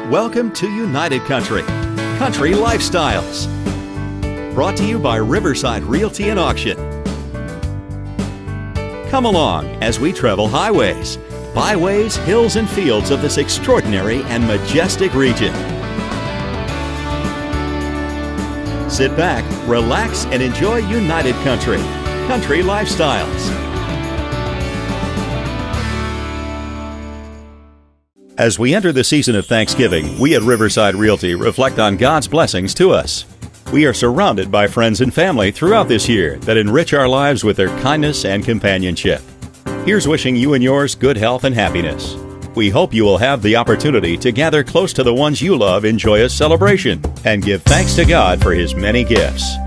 Welcome to United Country, Country Lifestyles. Brought to you by Riverside Realty and Auction. Come along as we travel highways, byways, hills, and fields of this extraordinary and majestic region. Sit back, relax, and enjoy United Country, Country Lifestyles. As we enter the season of Thanksgiving, we at Riverside Realty reflect on God's blessings to us. We are surrounded by friends and family throughout this year that enrich our lives with their kindness and companionship. Here's wishing you and yours good health and happiness. We hope you will have the opportunity to gather close to the ones you love in joyous celebration and give thanks to God for His many gifts.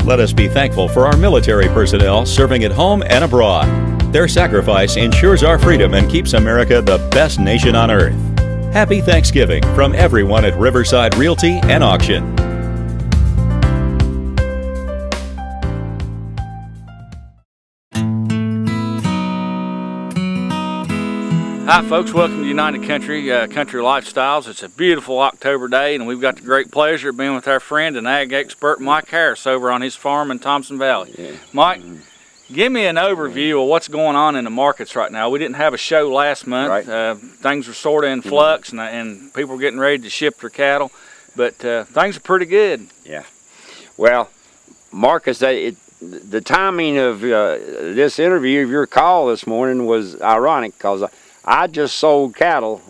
Let us be thankful for our military personnel serving at home and abroad. Their sacrifice ensures our freedom and keeps America the best nation on earth. Happy Thanksgiving from everyone at Riverside Realty and Auction. Hi folks, welcome to United Country, Country Lifestyles. It's a beautiful October day and we've got the great pleasure of being with our friend and ag expert Mike Harris over on his farm in Thompson Valley. Yeah. Mike, give me an overview of what's going on in the markets right now. We didn't have a show last month. Right. Things were sort of in flux and people were getting ready to ship their cattle, but things are pretty good. Yeah. Well, Marcus, the timing of this interview, of your call this morning, was ironic because I just sold cattle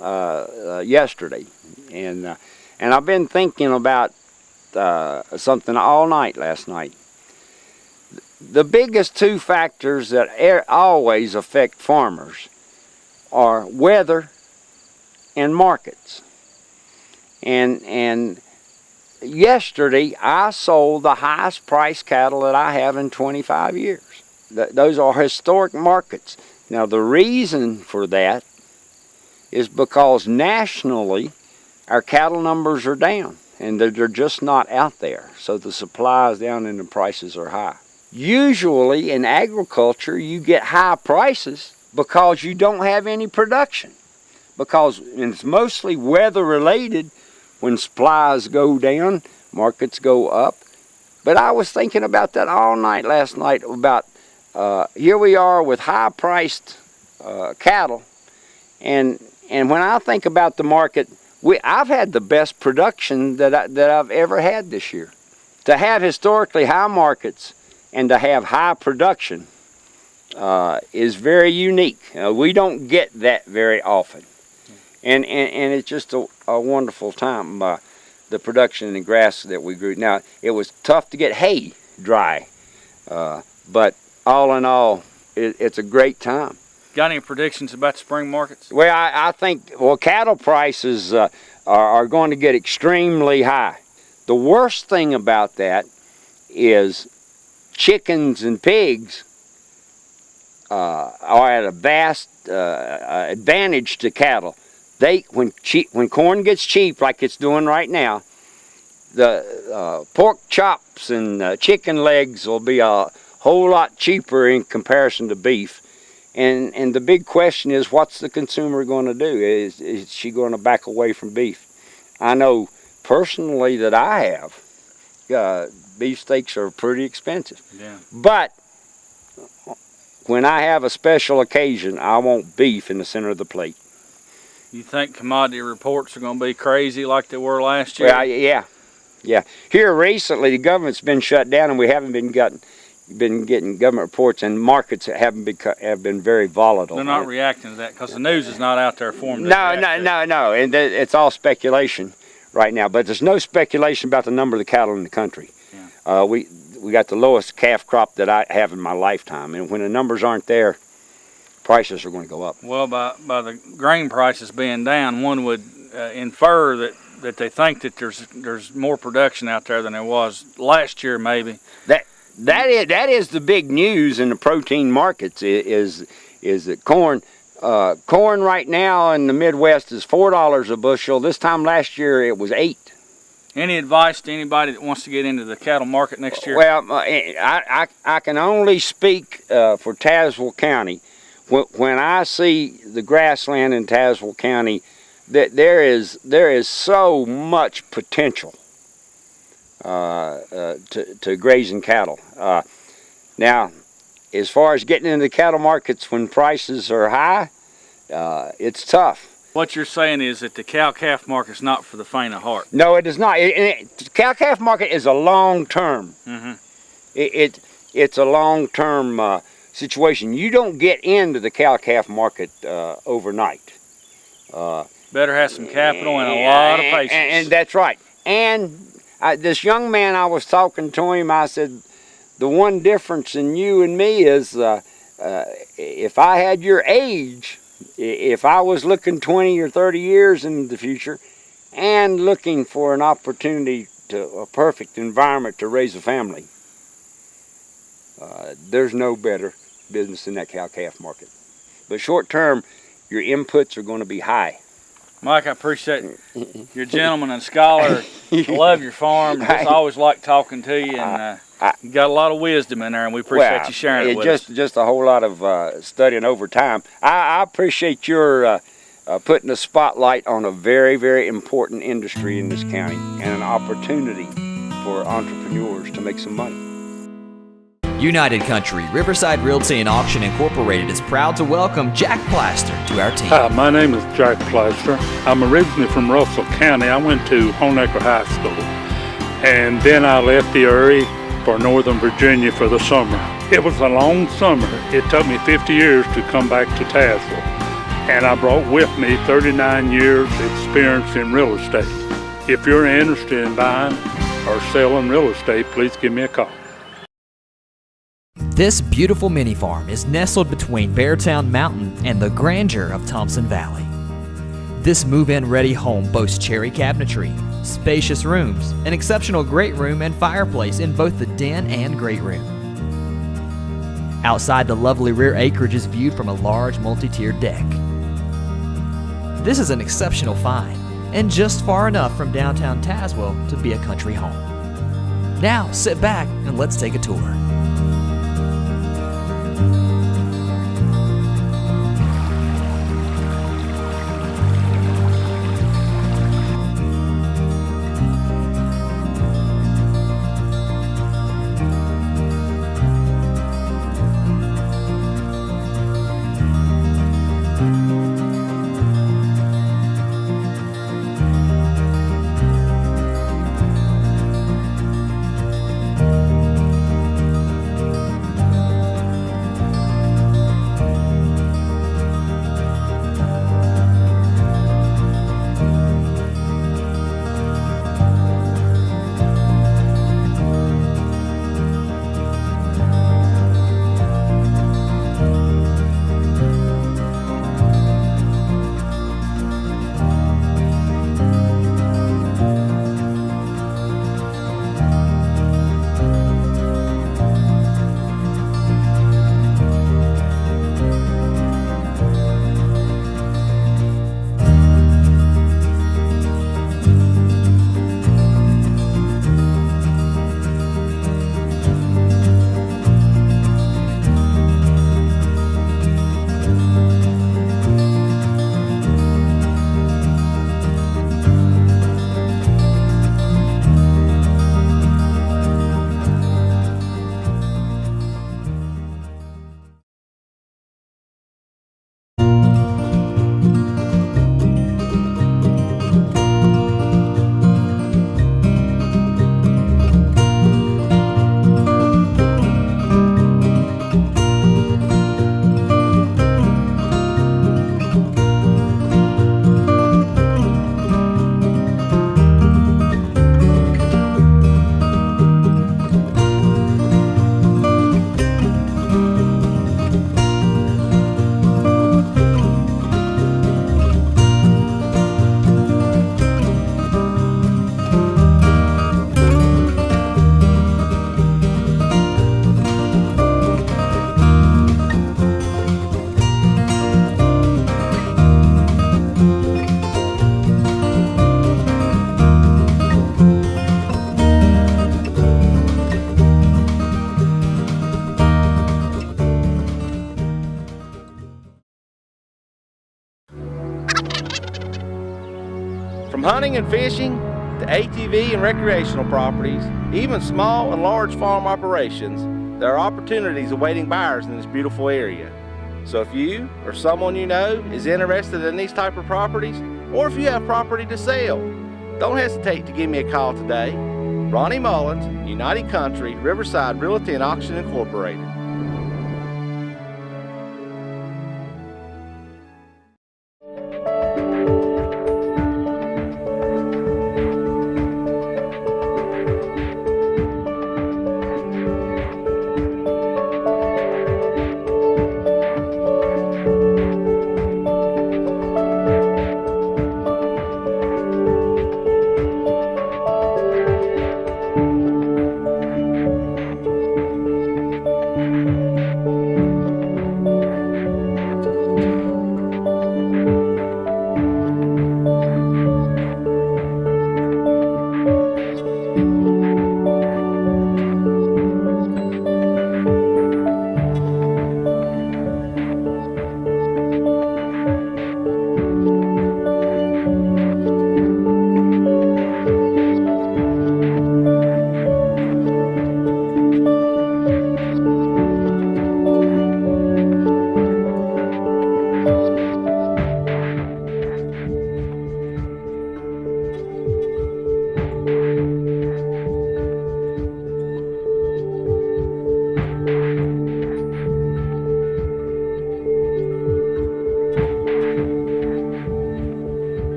yesterday, and I've been thinking about something all night last night. The biggest two factors that always affect farmers are weather and markets. And yesterday I sold the highest priced cattle that I have in 25 years. Those are historic markets. Now the reason for that is because nationally our cattle numbers are down and they're just not out there. So the supply is down and the prices are high. Usually in agriculture you get high prices because you don't have any production, because it's mostly weather related. When supplies go down, markets go up. But I was thinking about that all night last night about here we are with high priced cattle, and when I think about the market, I've had the best production that I've ever had this year. To have historically high markets and to have high production is very unique. We don't get that very often, and it's just a wonderful time. The production and the grass that we grew. Now it was tough to get hay dry, but all in all, it's a great time. Got any predictions about spring markets? Well, I think cattle prices are going to get extremely high. The worst thing about that is chickens and pigs are at a vast advantage to cattle. When corn gets cheap like it's doing right now, the pork chops and chicken legs will be a whole lot cheaper in comparison to beef. And the big question is, what's the consumer going to do? Is she going to back away from beef? I know personally that I have. Beef steaks are pretty expensive. Yeah. But when I have a special occasion, I want beef in the center of the plate. You think commodity reports are going to be crazy like they were last year? Well, yeah. Here recently, the government's been shut down, and we haven't been getting government reports, and markets have been very volatile. They're not reacting to that because the news is not out there for them. No, and it's all speculation right now. But there's no speculation about the number of the cattle in the country. Yeah. We got the lowest calf crop that I have in my lifetime, and when the numbers aren't there, prices are going to go up. Well, by the grain prices being down, one would infer that they think that there's more production out there than there was last year, maybe. That is the big news in the protein markets is that corn right now in the Midwest is $4 a bushel. This time last year it was $8. Any advice to anybody that wants to get into the cattle market next year? Well, I can only speak for Tazewell County. When I see the grassland in Tazewell County there is so much potential to grazing cattle. Now, as far as getting into the cattle markets when prices are high, it's tough. What you're saying is that the cow-calf market's not for the faint of heart. No, it is not. The cow-calf market is a long-term. It's a long-term situation. You don't get into the cow-calf market overnight. Better have some capital and a lot of patience. And that's right. And this young man, I was talking to him, I said, the one difference in you and me is if I had your age, if I was looking 20 or 30 years into the future and looking for an opportunity a perfect environment to raise a family, there's no better business in that cow-calf market. But short term, your inputs are going to be high. Mike, I appreciate you're a gentleman and scholar. I love your farm. I always like talking to you, and you got a lot of wisdom in there, and we appreciate you sharing it with us. Just a whole lot of studying over time. I appreciate your putting a spotlight on a very, very important industry in this county and an opportunity for entrepreneurs to make some money. United Country, Riverside Realty and Auction Incorporated is proud to welcome Jack Plaster to our team. Hi, my name is Jack Plaster. I'm originally from Russell County. I went to Honecker High School, and then I left the area for Northern Virginia for the summer. It was a long summer. It took me 50 years to come back to Tazewell, and I brought with me 39 years experience in real estate. If you're interested in buying or selling real estate, please give me a call. This beautiful mini farm is nestled between Beartown Mountain and the grandeur of Thompson Valley. This move-in ready home boasts cherry cabinetry, spacious rooms, an exceptional great room and fireplace in both the den and great room. Outside, the lovely rear acreage is viewed from a large multi-tiered deck. This is an exceptional find and just far enough from downtown Tazewell to be a country home. Now sit back and let's take a tour. From hunting and fishing to ATV and recreational properties, even small and large farm operations, there are opportunities awaiting buyers in this beautiful area. So if you or someone you know is interested in these type of properties, or if you have property to sell, don't hesitate to give me a call today. Ronnie Mullins, United Country, Riverside Realty and Auction Incorporated.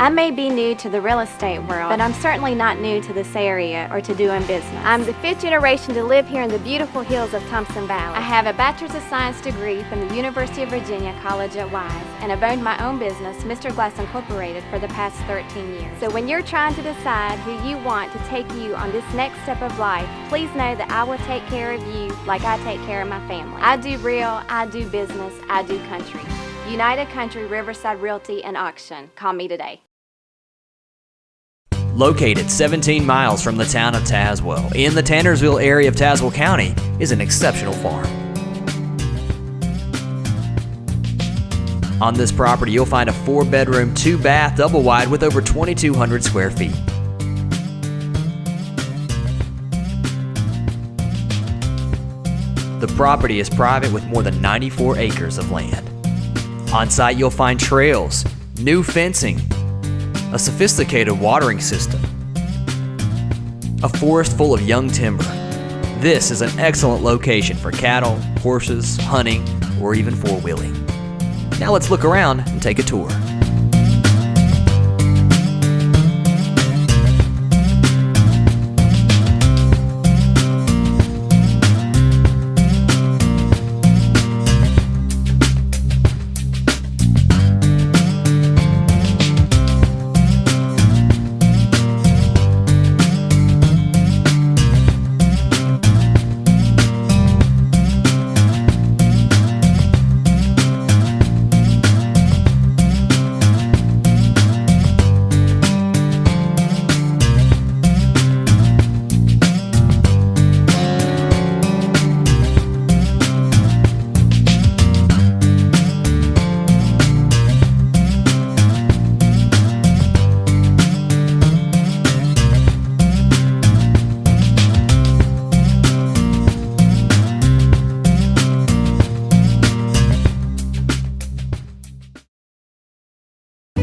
I may be new to the real estate world, but I'm certainly not new to this area or to doing business. I'm the 5th generation to live here in the beautiful hills of Thompson Valley. I have a Bachelor's of Science degree from the University of Virginia College at Wise, and I've owned my own business, Mr. Glass Incorporated, for the past 13 years. So when you're trying to decide who you want to take you on this next step of life, please know that I will take care of you like I take care of my family. I do real, I do business, I do country. United Country, Riverside Realty and Auction. Call me today. Located 17 miles from the town of Tazewell, in the Tannersville area of Tazewell County, is an exceptional farm. On this property, you'll find a 4-bedroom, 2-bath, double wide with over 2,200 square feet. The property is private with more than 94 acres of land. On site, you'll find trails, new fencing, a sophisticated watering system, a forest full of young timber. This is an excellent location for cattle, horses, hunting, or even four-wheeling. Now let's look around and take a tour.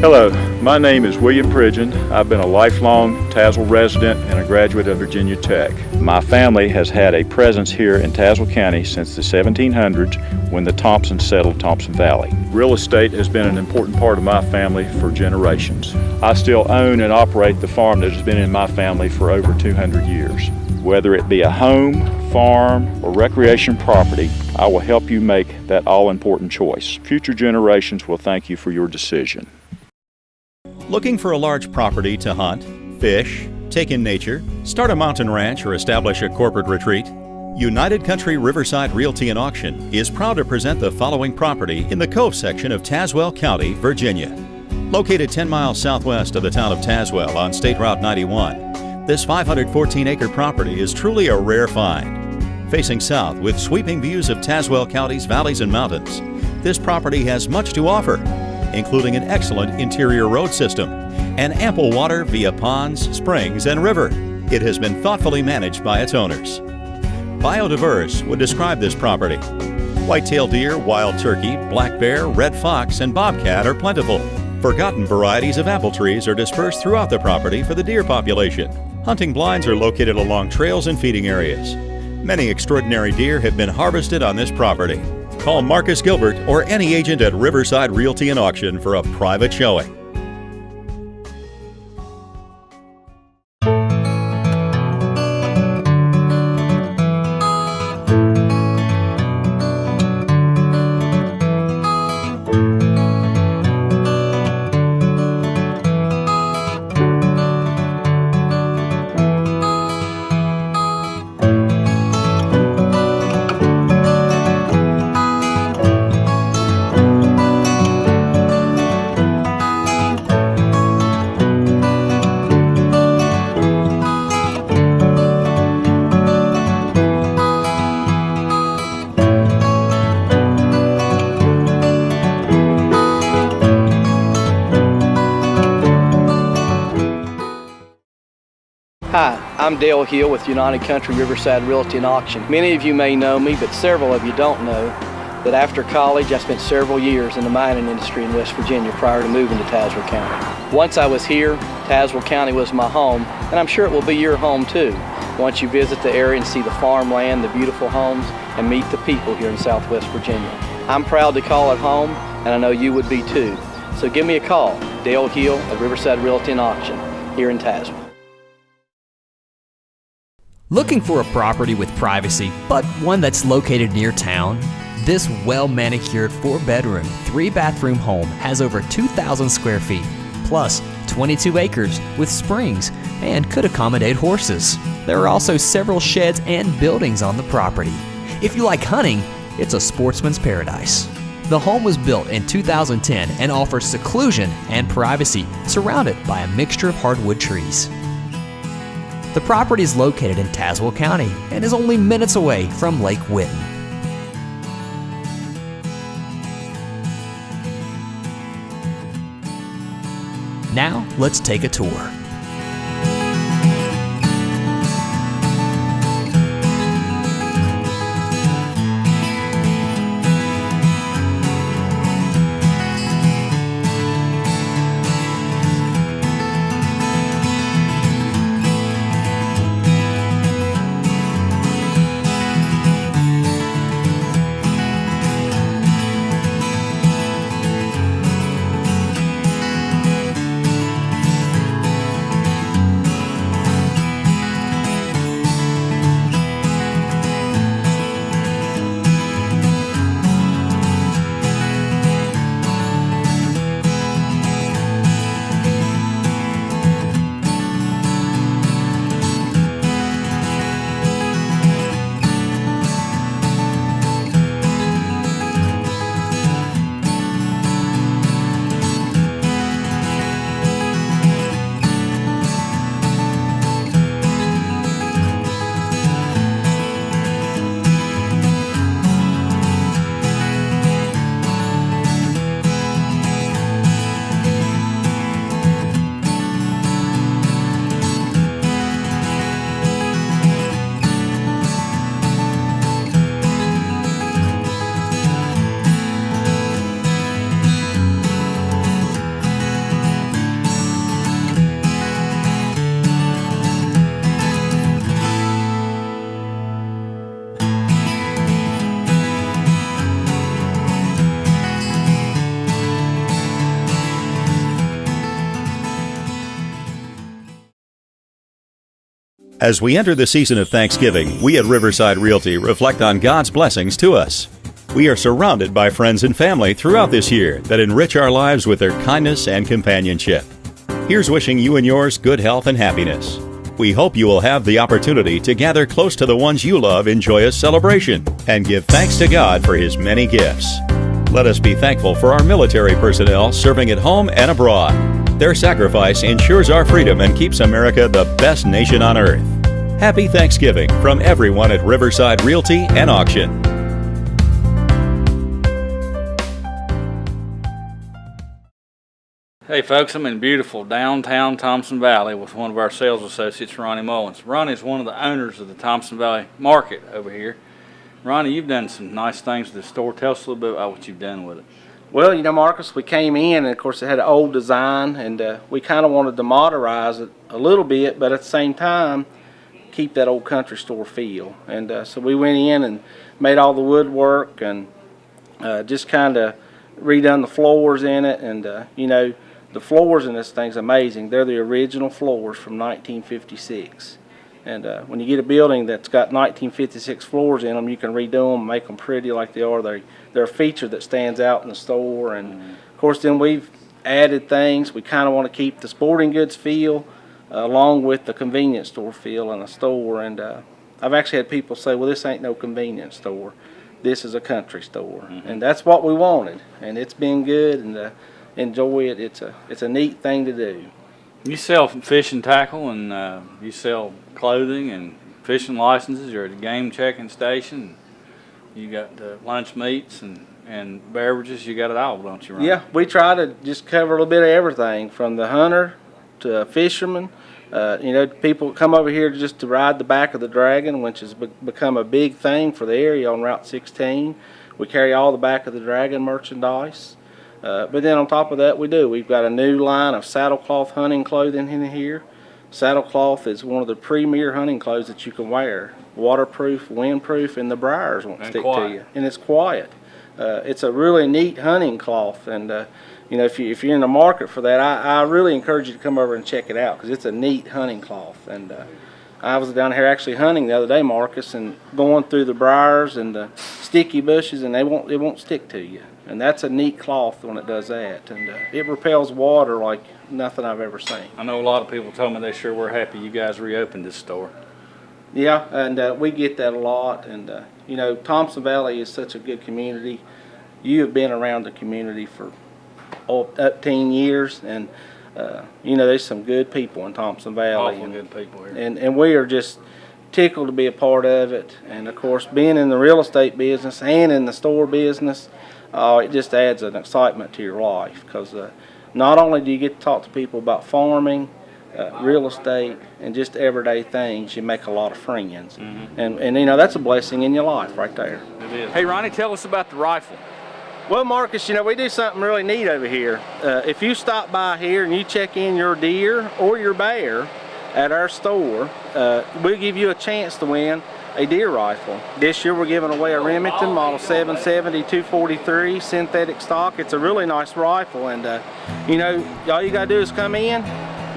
Hello, my name is William Pridgeon. I've been a lifelong Tazewell resident and a graduate of Virginia Tech. My family has had a presence here in Tazewell County since the 1700s when the Thompsons settled Thompson Valley. Real estate has been an important part of my family for generations. I still own and operate the farm that has been in my family for over 200 years. Whether it be a home, farm, or recreation property, I will help you make that all-important choice. Future generations will thank you for your decision. Looking for a large property to hunt, fish, take in nature, start a mountain ranch, or establish a corporate retreat? United Country Riverside Realty and Auction is proud to present the following property in the Cove section of Tazewell County, Virginia. Located 10 miles southwest of the town of Tazewell on State Route 91, this 514-acre property is truly a rare find. Facing south with sweeping views of Tazewell County's valleys and mountains, this property has much to offer, including an excellent interior road system and ample water via ponds, springs, and river. It has been thoughtfully managed by its owners. Biodiverse would describe this property. White-tailed deer, wild turkey, black bear, red fox, and bobcat are plentiful. Forgotten varieties of apple trees are dispersed throughout the property for the deer population. Hunting blinds are located along trails and feeding areas. Many extraordinary deer have been harvested on this property. Call Marcus Gilbert or any agent at Riverside Realty and Auction for a private showing. Hi, I'm Dale Hill with United Country Riverside Realty and Auction. Many of you may know me, but several of you don't know that after college I spent several years in the mining industry in West Virginia prior to moving to Tazewell County. Once I was here, Tazewell County was my home, and I'm sure it will be your home too, once you visit the area and see the farmland, the beautiful homes, and meet the people here in Southwest Virginia. I'm proud to call it home, and I know you would be too. So give me a call, Dale Hill of Riverside Realty and Auction, here in Tazewell. Looking for a property with privacy, but one that's located near town? This well-manicured 4-bedroom, 3-bathroom home has over 2,000 square feet, plus 22 acres with springs, and could accommodate horses. There are also several sheds and buildings on the property. If you like hunting, it's a sportsman's paradise. The home was built in 2010 and offers seclusion and privacy, surrounded by a mixture of hardwood trees. The property is located in Tazewell County and is only minutes away from Lake Whitten. Now, let's take a tour. As we enter the season of Thanksgiving, we at Riverside Realty reflect on God's blessings to us. We are surrounded by friends and family throughout this year that enrich our lives with their kindness and companionship. Here's wishing you and yours good health and happiness. We hope you will have the opportunity to gather close to the ones you love in joyous celebration and give thanks to God for His many gifts. Let us be thankful for our military personnel serving at home and abroad. Their sacrifice ensures our freedom and keeps America the best nation on earth. Happy Thanksgiving from everyone at Riverside Realty and Auction. Hey folks, I'm in beautiful downtown Thompson Valley with one of our sales associates, Ronnie Mullins. Ronnie is one of the owners of the Thompson Valley Market over here. Ronnie, you've done some nice things with the store. Tell us a little bit about what you've done with it. Well, you know, Marcus, we came in, and of course it had an old design, and we kind of wanted to modernize it a little bit, but at the same time keep that old country store feel. And so we went in and made all the woodwork and just kind of redone the floors in it. And you know, the floors in this thing's amazing. They're the original floors from 1956. And when you get a building that's got 1956 floors in them, you can redo them, make them pretty like they are. They're a feature that stands out in the store. And of course, then we've added things. We kind of want to keep the sporting goods feel along with the convenience store feel in a store. And I've actually had people say, well, this ain't no convenience store. This is a country store. And that's what we wanted. And it's been good, and enjoy it. It's a neat thing to do. You sell fishing tackle, and you sell clothing and fishing licenses. You're at a game checking station. You got lunch meats and beverages. You got it all, don't you, Ron? Yeah, we try to just cover a little bit of everything, from the hunter to a fisherman. You know, people come over here just to ride the back of the Dragon, which has become a big thing for the area on Route 16. We carry all the back of the Dragon merchandise. But then on top of that, we've got a new line of saddlecloth hunting clothing in here. Saddlecloth is one of the premier hunting clothes that you can wear. Waterproof, windproof, and the briars won't stick to you. And it's quiet. It's a really neat hunting cloth, and you know, if you're in the market for that, I really encourage you to come over and check it out, because it's a neat hunting cloth. And I was down here actually hunting the other day, Marcus, and going through the briars and the sticky bushes, and it won't stick to you. And that's a neat cloth when it does that, and it repels water like nothing I've ever seen. I know a lot of people told me they sure were happy you guys reopened this store. Yeah, and we get that a lot. And you know, Thompson Valley is such a good community. You have been around the community for up 10 years, and you know, there's some good people in Thompson Valley. Awful good people here. And we are just tickled to be a part of it. And of course, being in the real estate business and in the store business, it just adds an excitement to your life, because not only do you get to talk to people about farming, real estate, and just everyday things, you make a lot of friends. And you know, that's a blessing in your life right there. It is. Hey Ronnie, tell us about the rifle. Well, Marcus, you know, we do something really neat over here. If you stop by here and you check in your deer or your bear at our store, we'll give you a chance to win a deer rifle. This year we're giving away a Remington Model 770 243 synthetic stock. It's a really nice rifle, and you know, all you gotta do is come in,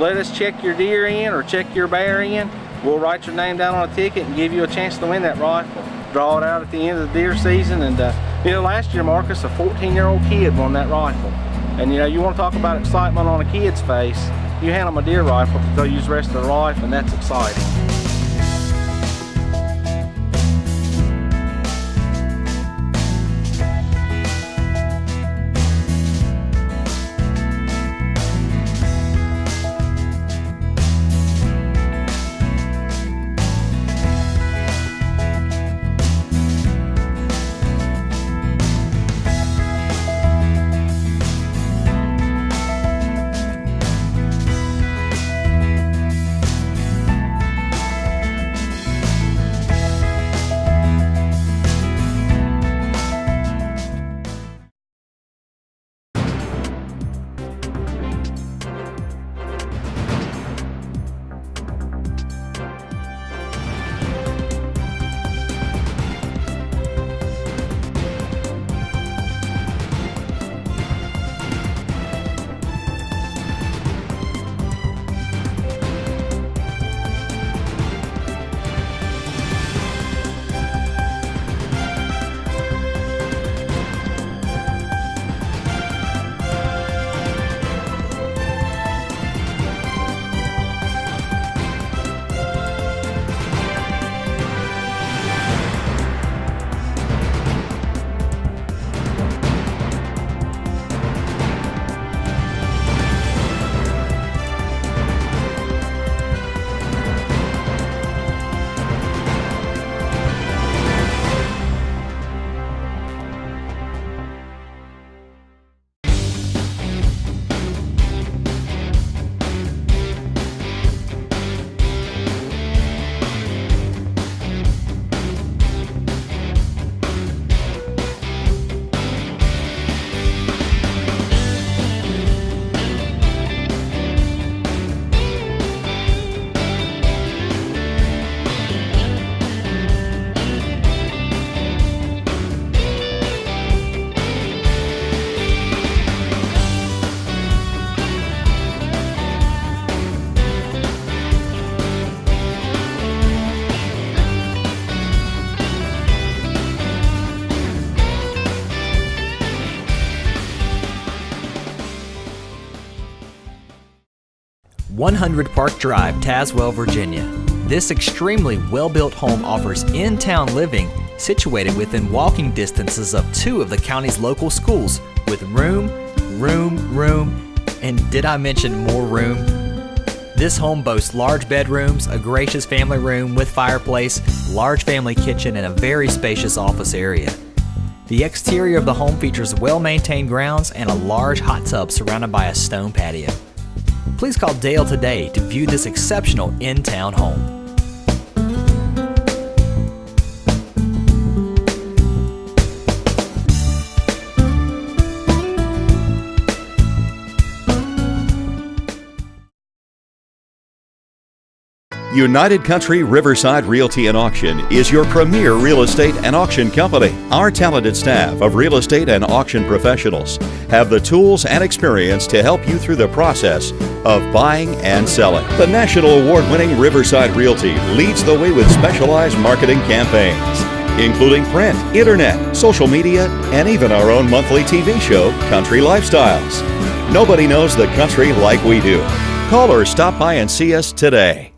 let us check your deer in or check your bear in. We'll write your name down on a ticket and give you a chance to win that rifle. Draw it out at the end of the deer season. And you know, last year, Marcus, a 14-year-old kid won that rifle. And you know, you want to talk about excitement on a kid's face, you hand them a deer rifle that they'll use the rest of their life, and that's exciting. 100 Park Drive, Tazewell, Virginia. This extremely well-built home offers in-town living situated within walking distances of 2 of the county's local schools with room, and did I mention more room? This home boasts large bedrooms, a gracious family room with fireplace, large family kitchen, and a very spacious office area. The exterior of the home features well-maintained grounds and a large hot tub surrounded by a stone patio. Please call Dale today to view this exceptional in-town home. United Country Riverside Realty and Auction is your premier real estate and auction company. Our talented staff of real estate and auction professionals have the tools and experience to help you through the process of buying and selling. The national award-winning Riverside Realty leads the way with specialized marketing campaigns, including print, internet, social media, and even our own monthly TV show, Country Lifestyles. Nobody knows the country like we do. Call or stop by and see us today.